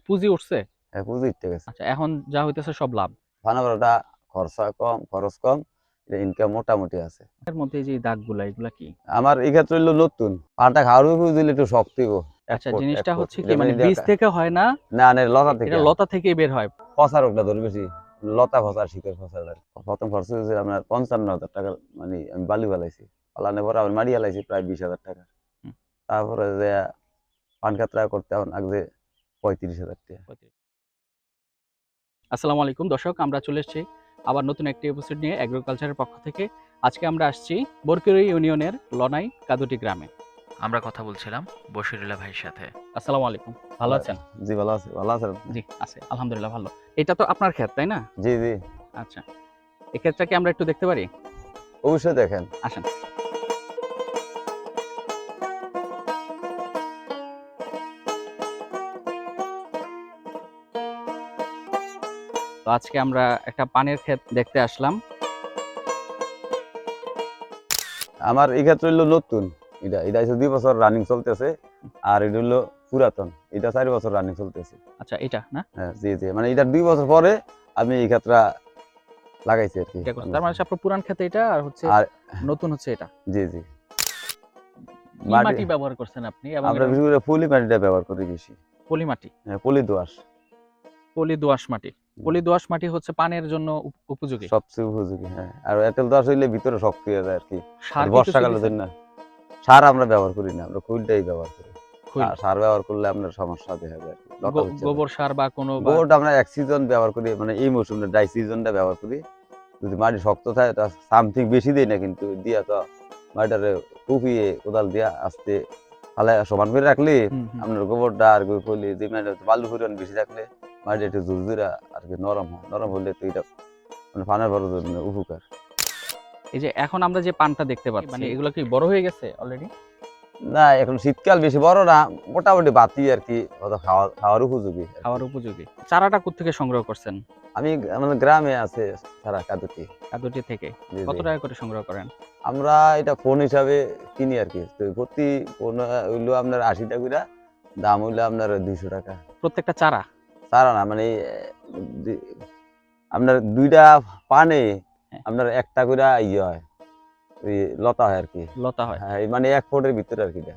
পুঁজি উঠছে? পুঁজি উঠতে গেছে। আচ্ছা, এখন যা হইতেছে সব লাভ। ফানাবারোটা খরচা কম, খরচ কম, ইনকাম মোটামুটি আছে। এর মধ্যে এই যে দাগগুলা এগুলা কি? আমার এই ক্ষেত্রে হইলো নতুন পানটা খাওয়ার দিলে একটু শক্ত হইব। এক আচ্ছা, ফুট এক জিনিসটা ফুট হচ্ছে কি এটা মানে এটা বীজ থেকে হয় না, না না লতা এটা থেকে লতা থেকেই বের হয়। ফসা রোগটা ধরে বেশি। লতা ফসা শিকড় ফসা আর কি। প্রথম খরচ হয়েছে আপনার ৫৫,০০০ টাকা। মানে আমি বালু ফেলাইছি, ফালানোর পর আবার মাড়ি ফেলাইছি প্রায় ২০,০০০ টাকা। হুম, তারপরে যে পান খাতরা করতে এখন আগে ৩৫,০০০ টাকা। আসসালামু আলাইকুম দর্শক, আমরা চলে এসেছি আবার নতুন একটি এপিসোড নিয়ে এগ্রিকালচারের পক্ষ থেকে। আজকে আমরা আসছি বরকেরি ইউনিয়নের লনাই কাদুটি গ্রামে। আমরা কথা বলছিলাম বশিরুল্লাহ ভাইয়ের সাথে। আসসালামু আলাইকুম, ভালো আছেন? জি ভালো আছে, ভালো আছেন আপনি? জি আছে, আলহামদুলিল্লাহ ভালো। এটা তো আপনার ক্ষেত, তাই না? জি জি, আচ্ছা, এই ক্ষেতটা কি আমরা একটু দেখতে পারি? অবশ্যই দেখেন। আসেন। তো আজকে আমরা একটা পানের ক্ষেত দেখতে আসলাম। আমার এই ক্ষেত্রে হইলো নতুন, এটা এটা হচ্ছে ২ বছর রানিং চলতেছে। আর এটা হইলো পুরাতন, এটা ৪ বছর রানিং চলতেছে। আচ্ছা, এটা না? হ্যাঁ জি জি, মানে এটা ২ বছর পরে আমি এই ক্ষেত্রে লাগাইছি আর কি। এটা করছেন, তার মানে হচ্ছে আপনার পুরান ক্ষেতে এটা, আর হচ্ছে আর নতুন হচ্ছে এটা। জি জি, কি মাটি মাটি ব্যবহার করছেন আপনি, এবং আমরা এটা বিশেষ করে পলি মাটিটা ব্যবহার করি বেশি। পলি মাটি? হ্যাঁ, পলি দোআঁশ। পলি দোআঁশ মাটি। পলি দোআঁশ মাটি হচ্ছে পানের জন্য উপযোগী। সবচেয়ে উপযোগী। হ্যাঁ, আর এঁটেল দোআঁশ হইলে ভিতরে শক্ত হয়ে যায় আর কি। সার কি কিছু বর্ষাকালের দিছেন? জন্য সার আমরা ব্যবহার করি না, আমরা খুলটাই ব্যবহার করি। খৈল, সার ব্যবহার করলে আপনার সমস্যা দেখা যায় আর কি, লতা হচ্ছে না। গোবর সার বা কোনো বা গোবরটা আমরা এক সিজন ব্যবহার করি, মানে এই মৌসুমে ড্রাই সিজনটা ব্যবহার করি। যদি মাটি শক্ত থাকে তা সামথিং বেশি দেই না, কিন্তু দিয়া তো মাটিটারে কুপিয়ে কোদাল দিয়া আস্তে ফালে সমান করে রাখলে হুম, হুম। আপনার গোবরটা আর কইলে যে মানে বালু পরিমাণ বেশি থাকলে মাটি একটু ঝুরঝুরা আর কি নরম হয়। নরম হলে তো এটা মানে পানের বড় জন্য উপকার। এই যে এখন আমরা যে পানটা দেখতে পাচ্ছি, মানে এগুলো কি বড় হয়ে গেছে অলরেডি? না এখন শীতকাল বেশি বড় না, মোটামুটি বাতি আর কি, অত খাওয়ার উপযোগী আর কি। খাওয়ার উপযোগী। চারাটা কোত্থেকে সংগ্রহ করছেন? আমি আমাদের গ্রামে আছে সারা কাদুটি। কাদুটি থেকে? জি কত জি, টাকা করে সংগ্রহ করেন? আমরা এটা ফোন হিসাবে কিনি আর কি। তো প্রতি ফোন হইলো আপনার ৮০ টাকা করে, দাম হইলো আপনার ২০০ টাকা। প্রত্যেকটা চারা? চারা না, মানে আপনার ২টা পানে হ্যাঁ, আপনার একটা করে ইয়ে হয়, ওই লতা হয় আর কি। লতা হয়। হ্যাঁ, এই মানে ১ ফুটের ভিতরে আর কি এটা।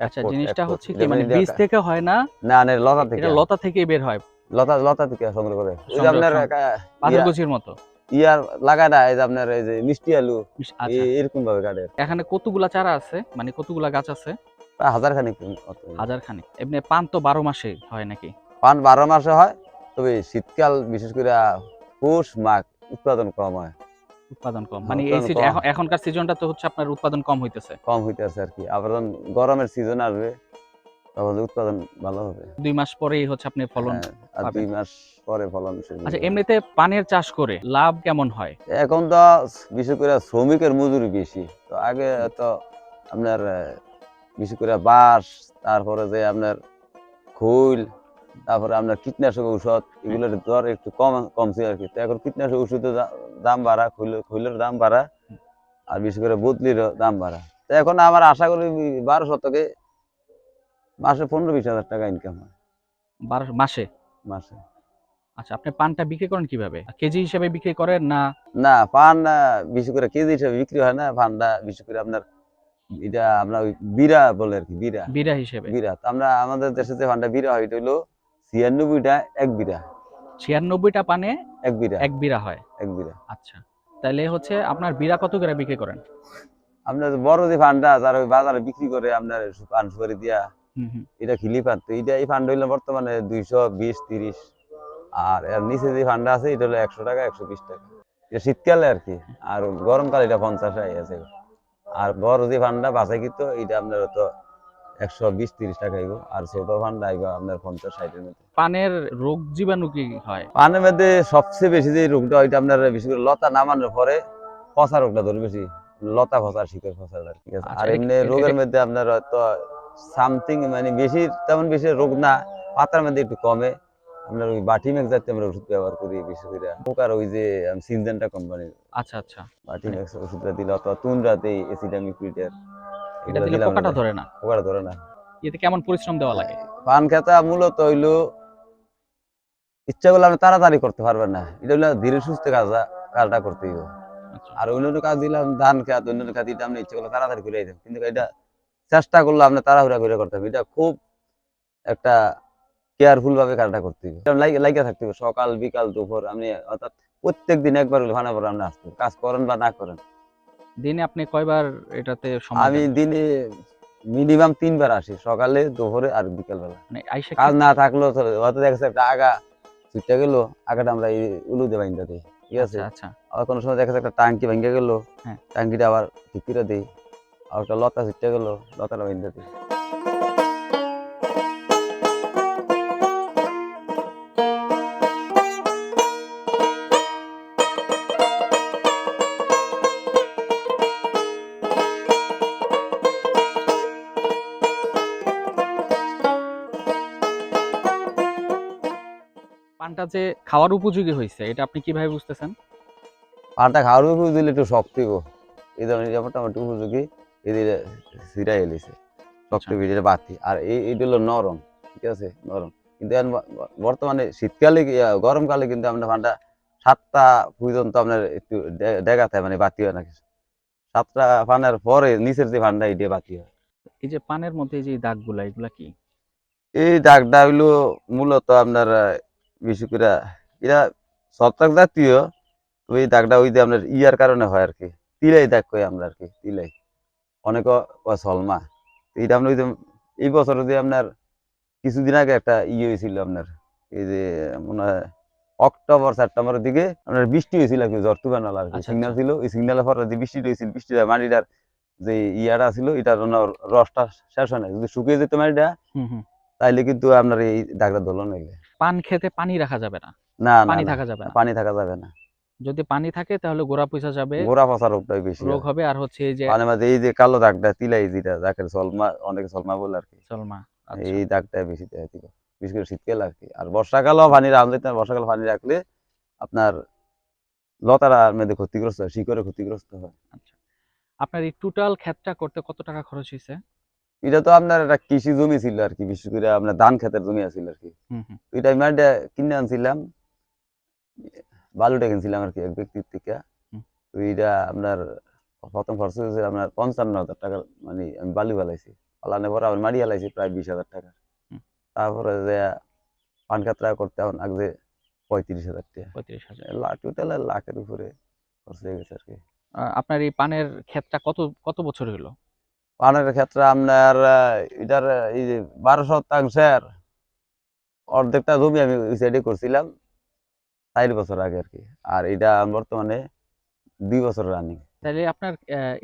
১ আচ্ছা, ফুট ১ জিনিসটা ফুট হচ্ছে কি এটা মানে মানে বীজ থেকে হয় না, না না লতা থেকে, এটা লতা থেকেই বের হয়। লতা লতা থেকে সংগ্রহ করে। ওই যে সংগ্রহ আপনার পাথর ইয়া কুচির মতো। ইয়ার লাগায় না, এই যে আপনার এই যে মিষ্টি আলু আচ্ছা, এরকম ভাবে কাটে। এখানে কতগুলা চারা আছে, মানে কতগুলা গাছ আছে? প্রায় ১০০০ খানিক মতো। হাজার খানেক। এমনি পান তো ১২ মাসে হয় নাকি? পান ১২ মাসে হয়, তবে শীতকাল বিশেষ করে পৌষ মাঘ উৎপাদন কম হয়। উৎপাদন কম। হ্যাঁ, মানে এই উৎপাদন কম এখনকার সিজনটা তো হচ্ছে আপনার উৎপাদন কম হইতেছে। কম হইতেছে আর কি। আবার যখন গরমের সিজন আসবে তখন উৎপাদন ভালো হবে। ২ মাস পরেই হচ্ছে আপনি ফলন হ্যাঁ, আর পাবেন। ২ মাস পরে ফলন শুরু আচ্ছা, হবে। এমনিতে পানের চাষ করে লাভ কেমন হয়? এখন তো বিশেষ করে শ্রমিকের মজুরি বেশি। তো আগে হুম। তো আপনার বিশেষ করে বাঁশ, তারপরে যে আপনার খৈল, তারপরে আপনার কীটনাশক ঔষধ, হ্যাঁ। এগুলোর দর একটু কমছে আর কি। তো এখন কীটনাশক ওষুধের দাম বাড়া, খৈলের দাম বাড়া, হুম। আর বিশেষ করে বদলিরও দাম বাড়া। তো এখন আমার আশা করি ১২ শতকে মাসে ১৫-২০ হাজার টাকা ইনকাম হয় ১২ মাসে? মাসে। আচ্ছা, আপনি পানটা বিক্রি করেন কিভাবে? কেজি হিসেবে বিক্রি করেন না? না পান বিশেষ করে কেজি হিসেবে বিক্রি হয় না। পানটা বিশেষ করে আপনার এটা আমরা ওই বিড়া বলে আর কি, বিড়া। বিড়া হিসেবে? বিড়া। তো আমরা আমাদের দেশে যে পানটা বিড়া হয় এটা হইলো ৯৬টা ১ বিড়া। ৯৬ টা পানে ১ বিড়া, ১ বিড়া হয়। ১ বিড়া। আচ্ছা। তাইলে হচ্ছে আপনার বিড়া কত করে বিক্রি করেন? আপনার বড় যে পানটা যারা ওই বাজারে বিক্রি করে আপনার পান সুপারি দিয়া, হুম, হুম। এটা খিলি পান। তো এইটা এই পানটা হইলো বর্তমানে ২২০-৩০। আর এর নিচে যে পানটা আছে এটা হলো ১০০ টাকা ১২০ টাকা। এটা শীতকালে আর কি। আর গরমকালে এটা ৫০ আছে। আর বড় যে পানটা বাছাইকৃত এটা আপনার হতো ১২০-৩০ টাকা আইব। আর ছোট পানটা আইব আপনার ৫০-৬০ এর মধ্যে। পানের রোগ জীবাণু কি হয়? পানের মধ্যে সবচেয়ে বেশি যে রোগটা ওইটা আপনার বিশেষ করে লতা নামানোর পরে পচা রোগটা ধরে বেশি। লতা ফসা, শিকড় ফসা আর ঠিক আছে। আচ্ছা, আর এটা কি এমনি এটা রোগের মধ্যে আপনার হয়তো সামথিং মানে বেশি তেমন বেশি রোগ না, পাতার মধ্যে একটু কমে। আপনার ওই বাটিমেক জাতীয় আমরা ওষুধ ব্যবহার করি বেশি করে। পোকার ওই যে সিনজেন্টা কোম্পানির আচ্ছা, আচ্ছা। মানে বাটিমেক্স ওষুধটা দিলে, অথবা তুনরা দেই অ্যাসিডামিপিডের, এটা এগুলো দিলে দিলে আমরা পোকাটা ধরে না? পোকাটা ধরে না। এতে কেমন পরিশ্রম দেওয়া লাগে? পান খেতা মূলত হইলো ইচ্ছা করলে আপনি তাড়াতাড়ি করতে পারবেন না, এটা হলো ধীরে সুস্থে কাজটা করতে হবে। আচ্ছা। আর অন্যান্য কাজ দিলাম ধান খেত অন্যান্য খাত এটা আপনি ইচ্ছা করলে তাড়াতাড়ি করে দিতেন, কিন্তু এটা চেষ্টা করলে আপনি তাড়াহুড়া করে করতে হবে। এটা খুব একটা কেয়ারফুল ভাবে কাজটা করতে হবে, লাইগা থাকতে হবে সকাল বিকাল দুপুর, আপনি অর্থাৎ প্রত্যেক দিন একবার হলে ভানা পরে আপনি আসতে হবে, কাজ করেন বা না করেন। দিনে আপনি কয়বার এটাতে সময় আমি দেন? দিনে মিনিমাম ৩ বার আসি, সকালে দুপুরে আর বিকেল বেলা। মানে আইসা কি কাজ না থাকলেও চলে, হয়তো দেখা যাচ্ছে একটা আগা ছুটে গেল, আগাটা আমরা এই উলু দিয়ে বাইন্ধা দিই, ঠিক আছে। আচ্ছা, আচ্ছা। আবার কোনো সময় দেখা যাচ্ছে একটা টাঙ্কি ভেঙে গেল, হ্যাঁ। টাঙ্কিটা আবার ঠিক করে দিই। আর একটা লতা ছুটে গেল, লতাটা বাইন্ধা দিই। পানটা যে খাওয়ার উপযোগী হইছে এটা আপনি কিভাবে বুঝতেছেন? পানটা খাওয়ার উপযোগী দিলে একটু শক্তি গো, এই ধরনের মোটামুটি উপযোগী, এদিকে সিরাই এলিছে আচ্ছা। শক্ত ভিতরে বাতি, আর এইটা হলো নরম, ঠিক আছে, নরম। কিন্তু এখন বর্তমানে শীতকালে গরমকালে কিন্তু আপনার পানটা ৭টা পর্যন্ত আপনার একটু ডেগাতে হয়, মানে বাতি হয় না কিছু। ৭টা পানের পরে নিচের যে পানটা এটা বাতি হয়। এই যে পানের মধ্যে যে দাগগুলা এগুলা কি? এই দাগটা হইলো মূলত আপনার বিশেষ করে এরা ছত্রাক জাতীয়। তো এই দাগটা ওই যে আপনার ইয়ার কারণে হয় আর কি, তিলাই দাগ কই আমরা আর কি, তিলাই, অনেকে কয় সলমা। তো এটা আপনার ওই যে এই বছরে যে আপনার কিছুদিন আগে একটা হয়েছিল আপনার, এই যে মনে হয় অক্টোবর সেপ্টেম্বরের দিকে আপনার বৃষ্টি হয়েছিল আর কি, ঝড় তুফান আর কি, আচ্ছা, আচ্ছা। সিগন্যাল ছিল, ওই সিগন্যালের পরে যে বৃষ্টিটা হয়েছিল, বৃষ্টিটা মাটিটার যে ইয়াটা ছিল এটার জন্য রসটা শেষ হয় না, যদি শুকিয়ে যেত মাটিটা হুম, হুম। তাইলে কিন্তু আপনার এই দাগটা ধরলো নাইলে। পান খেতে পানি রাখা যাবে না। না না পানি না, থাকা যাবে না। পানি থাকা যাবে না। যদি পানি থাকে তাহলে গোড়া পচা যাবে, গোড়া পচা রোগটাই বেশি রোগ হয়। হবে আর হচ্ছে এই যে পানির মাঝে এই যে কালো দাগটা তিলাই, যেটা যাকে সলমা, অনেকে সলমা বলে আর কি, সলমা। আচ্ছা, এই দাগটা বেশি দেয় আর কি। বিশেষ করে শীতকালে আর কি। আর বর্ষাকালেও পানি রাখলে, বর্ষাকালে পানি রাখলে আপনার লতারা মধ্যে ক্ষতিগ্রস্ত হয়, শিকড়ে ক্ষতিগ্রস্ত হয়। আচ্ছা। আপনার এই টোটাল ক্ষেতটা করতে কত টাকা খরচ হইছে? এটা তো আপনার একটা কৃষি জমি ছিল আর কি, বিশেষ করে আপনার ধান ক্ষেতের জমি আছিল আর কি। হুম, হুম, তো এটা আমি মাটিটা কিনে আনছিলাম, বালুটা কিনছিলাম আর কি এক ব্যক্তির থেকে। হুম। তো এটা আপনার প্রথম খরচ হয়েছে আপনার ৫৫,০০০ টাকা, মানে আমি বালু ফেলাইছি, ফলানোর পর আবার মাটি ফেলাইছি প্রায় ২০,০০০ টাকা। হুম। তারপরে যে পান কাতরা করতে এখন আগে ৩৫,০০০ টাকা, ৩৫,০০০। টোটাল লাখের উপরে খরচ হয়ে গেছে আর কি। আপনার এই পানের ক্ষেতটা কত কত বছর হইলো? পানের ক্ষেত্রে আপনার এটার এই যে ১২ শতাংশের অর্ধেকটা জমি আমি ওই সাইডে করছিলাম ৪ বছর আগে আর কি। আর এটা বর্তমানে ২ বছর রানিং। তাইলে আপনার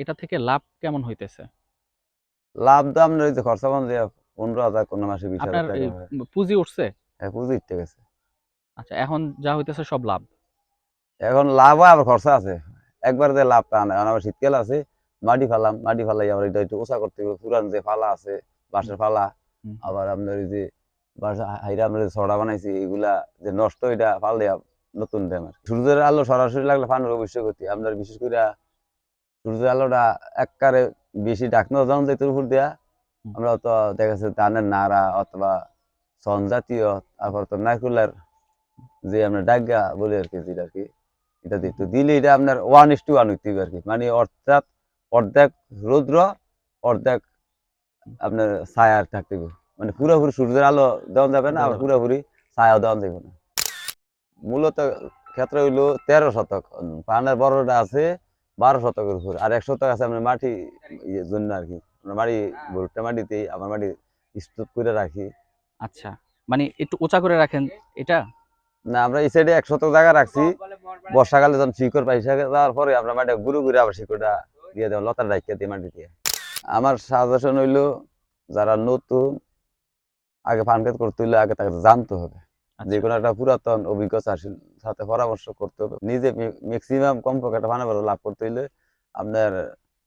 এটা থেকে লাভ কেমন হইতেছে? লাভ তো আপনার ওই যে খরচা পান যে ১৫,০০০, কোনো মাসে বিশ আপনার হাজার টাকা এই হয়। পুঁজি উঠছে? পুঁজি উঠে গেছে। আচ্ছা, এখন যা হইতেছে সব লাভ। এখন লাভ হয় আবার খরচা আছে। একবার যে লাভ তা না। এখন আবার শীতকাল আছে, মাটি ফালাম, মাটি ফালাই আবার এটা একটু উঁচা করতে হবে। পুরান যে ফালা আছে, হুম, বাঁশের ফালা, হুম, হুম। আবার আপনার ওই যে বাঁশ হাইরা আমরা যে ছড়া বানাইছি, এগুলা যে নষ্ট, এটা ফাল দেয়া নতুন দেয় আমার। সূর্যের আলো সরাসরি লাগলে পানির অবশ্যই ক্ষতি। আপনার বিশেষ করে সূর্যের আলোটা একবারে বেশি ঢাকনা যখন যেত উপর দেয়া, হুম। আমরা তো দেখা যাচ্ছে ধানের নাড়া অথবা শন জাতীয়, তারপর তো নারকুলের যে আমরা ডাগা বলি আর কি, যেটা আর কি, এটা হুম, দিত, হুম। দিলে এটা আপনার 1:1 হইতে হবে আর কি, মানে অর্থাৎ অর্ধেক রৌদ্র, অর্ধেক আপনার ছায়া থাকতে হবে। মানে পুরোপুরি সূর্যের আলো দেওয়া যাবে না, দেওয়া আবার যাবে না। পুরোপুরি ছায়াও দেওয়া যাবে না। মূলত ক্ষেত্র হইলো ১৩ শতক, পানের বড়টা আছে ১২ শতকের উপর, আর ১ শতক আছে আপনার মাটি ইয়ের জন্য আর কি, আমরা মাটি ভুট্টা মাটিতে আমার মাটি স্তূপ করে রাখি। আচ্ছা। মানে একটু উঁচা করে রাখেন এটা? না, আমরা এই সাইডে ১ শতক জায়গা রাখছি, বর্ষাকালে যখন শিকড় পাইসা যাওয়ার পরে আমরা মাটি গুঁড়ো করে আবার শিকড়টা দিয়ে দেবো, লতার ডাইকা দিয়ে মাটি দিয়ে। আমার সাজেশন হইলো, যারা নতুন আগে পান ক্ষেত করতে হইলে আগে তাকে জানতে হবে, যে আচ্ছা। কোনো একটা পুরাতন অভিজ্ঞ চাষীর সাথে পরামর্শ করতে হবে। নিজে ম্যাক্সিমাম কমপক্ষে একটা ভালো লাভ করতে হইলে আপনার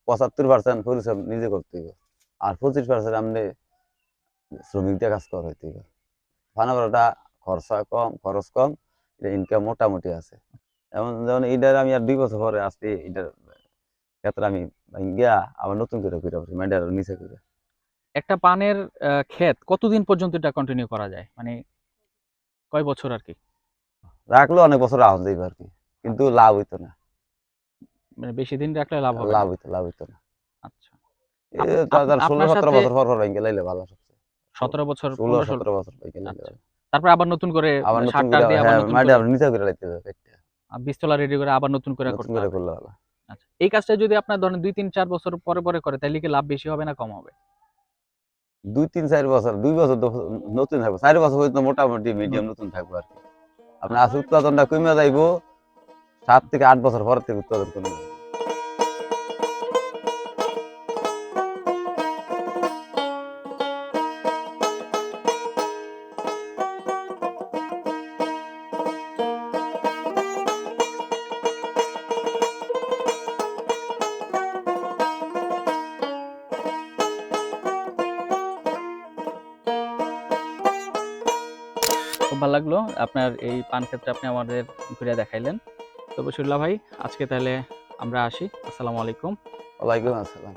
৭৫% পরিশ্রম নিজে করতে হবে, আর ২৫% আপনি শ্রমিক দিয়ে কাজ করা হইতে হবে। ফানাবারোটা খরচা কম, খরচ কম, এটা ইনকাম মোটামুটি আছে। এমন যেমন এইটার আমি আর ২ বছর পরে আসছি, এটার ক্ষেত্রে আমি ভাঙ্গিয়া আবার নতুন করে কইরা পারছি, মাইন্ডার নিচে করে। একটা পানের ক্ষেত কতদিন পর্যন্ত এটা কন্টিনিউ করা যায়? মানে কয় বছর আরকি? রাখলে অনেক বছর রাখা যাইবে আর কি, কিন্তু লাভ হইতো না। মানে বেশি দিন রাখলে লাভ হবে না। লাভ হইতো না। আচ্ছা। তার 16 আপনার 17 সাথে বছর পর ভাঙ্গে লাইলে ভালো সবচেয়ে। 17 বছর 16 15 17 বছর ভাঙ্গে লাইলে আচ্ছা। ভালো। তারপর আবার নতুন করে আবার নতুন সার করে টার দিয়ে আবার হ্যাঁ নতুন মাটি করে আবার নিচে করে লাইতে হবে কাইটটা। বীজতলা রেডি করে আবার নতুন করে নতুন করতে করে হবে। করলে ভালো। আচ্ছা। এই কাজটা যদি আপনার ধরেন 2 3 4 বছর পরে পরে করে তাইলে কি লাভ বেশি হবে না কম হবে? 2 3 4 বছর 2 বছর তো নতুন থাকবে, 4 বছর পর্যন্ত মোটামুটি মিডিয়াম নতুন থাকবে আর কি। আপনার আছে উৎপাদনটা কমে যাইবো, 7 থেকে 8 বছর পর থেকে উৎপাদন কমে যাবে। খুব ভালো লাগলো আপনার এই পান ক্ষেত্রে আপনি আমাদের ঘুরে দেখাইলেন। তো বশিরুল্লাহ ভাই আজকে তাহলে আমরা আসি। আসসালামু আলাইকুম। ওয়ালাইকুম আসসালাম।